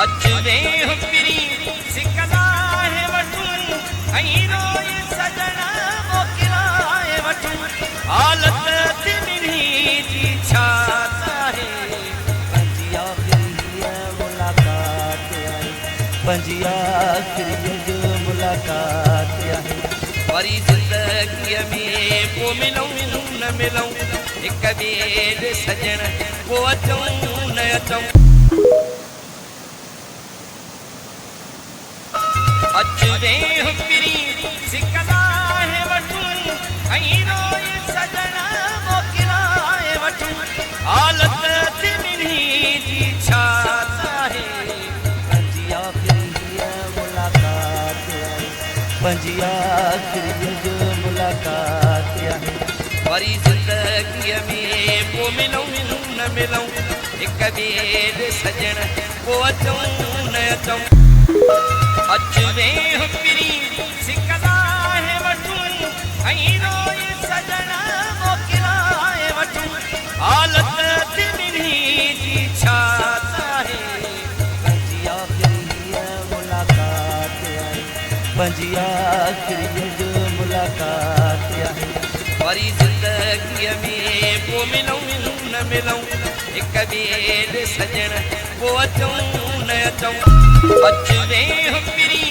अचवे हुपिरी सिकलाए वठूं ऐं रोए सजना मोकिलाए वठूं हालत दिलनी जी छा आहे पंजी आखिरी मुलाकात आई पंजी आखिरी जो मुलाकात आई वरी ज़िंदगीअ में पोइ मिलूं न मिलूं हिक ॿिए ॾे सजण पोइ अचूं न अचूं अचवे हुपिरी सिकलाए वठूं ऐं रोए सजना मोकिलाए वठूं हालत दिलनी जी छा आहे पंजी आखिरी मुलाकात आई पंजी आखिरी जो मुलाकात आई वरी ज़िंदगीअ में पोइ मिलूं न मिलूं हिक ॿिए ॾे सजण पोइ अचूं न अचूं अचवे हुपिरी सिकलाए वठूं ऐं रोए सजना मोकिलाए वठूं हालत दिलनी जी छा आहे पंजी आखिरी मुलाकात आई पंजी आखिरी जो मुलाकात आई वरी ज़िंदगीअ में पोइ मिलूं न मिलूं हिक ॿिए ॾे सजण पोइ अचूं न अचूं अचवे हुपिरी